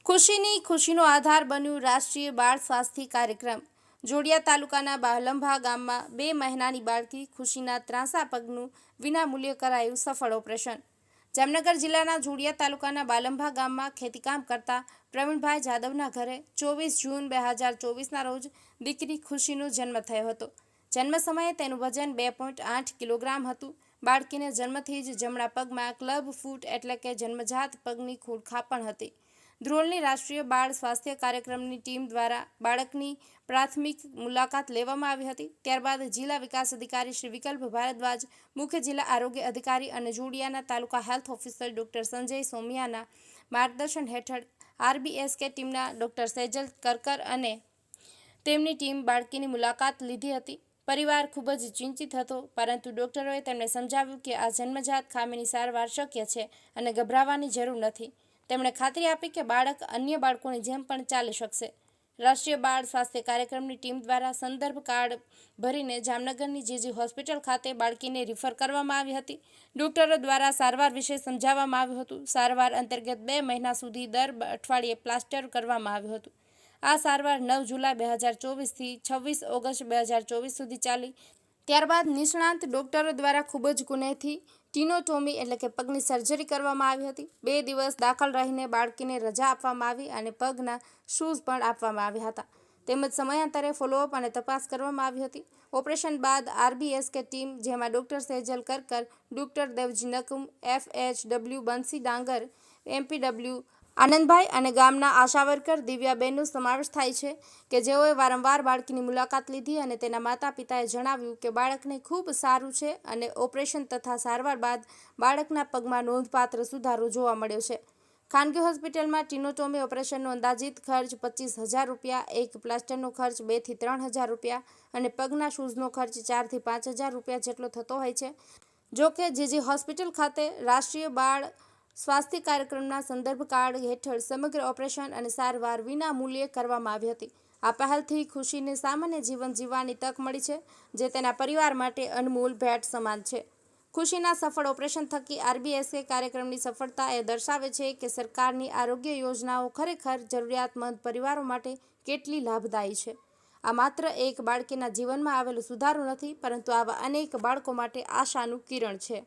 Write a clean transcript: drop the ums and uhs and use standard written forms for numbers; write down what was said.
ખુશીનો આધાર બન્યું રાષ્ટ્રીય બાળ સ્વાસ્થ્ય કાર્યક્રમ। જોડિયા તાલુકાના બાલંભા ગામમાં 2 મહિનાની બાળકી ખુશીના ત્રાંસા પગનું વિનામૂલ્યે કરાયું સફળ ઓપરેશન। જામનગર જિલ્લાના જોડિયા તાલુકાના બાલંભા ગામમાં ખેતીકામ કરતા પ્રવીણભાઈ જાદવના ઘરે 24 જૂન 2024ના રોજ દીકરી ખુશીનો જન્મ થયો હતો। જન્મ સમયે તેનું વજન 2.8 કિલોગ્રામ હતું। બાળકીને જન્મથી જ જમણા પગમાં ક્લબ ફૂટ એટલે કે જન્મજાત પગની ખાપણ હતી। ધ્રોલની રાષ્ટ્રીય બાળ સ્વાસ્થ્ય કાર્યક્રમની ટીમ દ્વારા બાળકની પ્રાથમિક મુલાકાત લેવામાં આવી હતી। ત્યારબાદ જિલ્લા વિકાસ અધિકારી શ્રી વિકલ્પ ભારદ્વાજ, મુખ્ય જિલ્લા આરોગ્ય અધિકારી અને જોડિયાના તાલુકા હેલ્થ ઓફિસર ડોક્ટર સંજય સોમિયાના માર્ગદર્શન હેઠળ RBSK ટીમના ડોક્ટર સેજલ કરકર અને તેમની ટીમ બાળકીની મુલાકાત લીધી હતી। પરિવાર ખૂબ જ ચિંતિત હતો, પરંતુ ડોક્ટરોએ તેમને સમજાવ્યું કે આ જન્મજાત ખામીની સારવાર શક્ય છે અને ગભરાવાની જરૂર નથી। તેમણે ખાતરી આપી કે બાળક અન્ય બાળકોની જેમ પણ ચાલી શકશે। રાષ્ટ્રીય બાળ સ્વાસ્થ્ય કાર્યક્રમની ટીમ દ્વારા સંદર્ભ કાર્ડ ભરીને જામનગરની જીજી હોસ્પિટલ ખાતે બાળકીને રિફર કરવામાં આવી હતી। ડોક્ટરો દ્વારા સારવાર વિશે સમજાવવામાં આવ્યું હતું। સારવાર અંતર્ગત 2 મહિના સુધી દર અઠવાડિયે પ્લાસ્ટર કરવામાં આવ્યું હતું। આ સારવાર 9 જુલાઈ 2024થી 26 ઓગસ્ટ 2024 સુધી ચાલી। ત્યારબાદ નિષ્ણાંત ડોક્ટરો દ્વારા ખૂબ જ કુનેહથી ટીનોટોમી એટલે કે પગની સર્જરી કરવામાં આવી હતી। 2 દિવસ દાખલ રહીને બાળકીને રજા આપવામાં આવી અને પગના શૂઝ પણ આપવામાં આવ્યા હતા, તેમજ સમયાંતરે ફોલોઅપ અને તપાસ કરવામાં આવી હતી। ઓપરેશન બાદ RBSK ટીમ, જેમાં doctor Sejal Karkar, doctor Devji Nakum, FHW Bansi Dangar, MPW Anandbhai અને ગામના આશા વર્કર દિવ્યાબેનનો સમાવેશ થાય છે કે જેઓએ વારંવાર બાળકીની મુલાકાત લીધી અને તેના માતા પિતાએ જણાવ્યું કે બાળકને ખૂબ સારું છે અને ઓપરેશન તથા સારવાર બાદ બાળકના પગમાં નોંધપાત્ર સુધારો જોવા મળ્યો છે। ખાનગી હોસ્પિટલમાં ટીનોટોમી ઓપરેશનનો અંદાજિત ખર્ચ 25,000 રૂપિયા, એક પ્લાસ્ટરનો ખર્ચ 2 થી 3,000 રૂપિયા અને પગના શૂઝનો ખર્ચ 4 થી 5,000 રૂપિયા જેટલો થતો હોય છે। જોકે જીજી હોસ્પિટલ ખાતે રાષ્ટ્રીય બાળ સ્વાસ્થ્ય કાર્યક્રમના સંદર્ભ કાર્ડ હેઠળ સમગ્ર ઓપરેશન અને સારવાર વિના મૂલ્યે કરવામાં આવી હતી। આ પહેલથી ખુશીને સામાન્ય જીવન જીવવાની તક મળી છે, જે તેના પરિવાર માટે અનમોલ ભેટ સમાન છે। ખુશીના સફળ ઓપરેશન થકી RBSK કાર્યક્રમની સફળતા એ દર્શાવે છે કે સરકારની આરોગ્ય યોજનાઓ ખરેખર જરૂરિયાતમંદ પરિવારો માટે કેટલી લાભદાયી છે। આ માત્ર એક બાળકીના જીવનમાં આવેલો સુધારો નથી, પરંતુ આવા અનેક બાળકો માટે આશાનું કિરણ છે।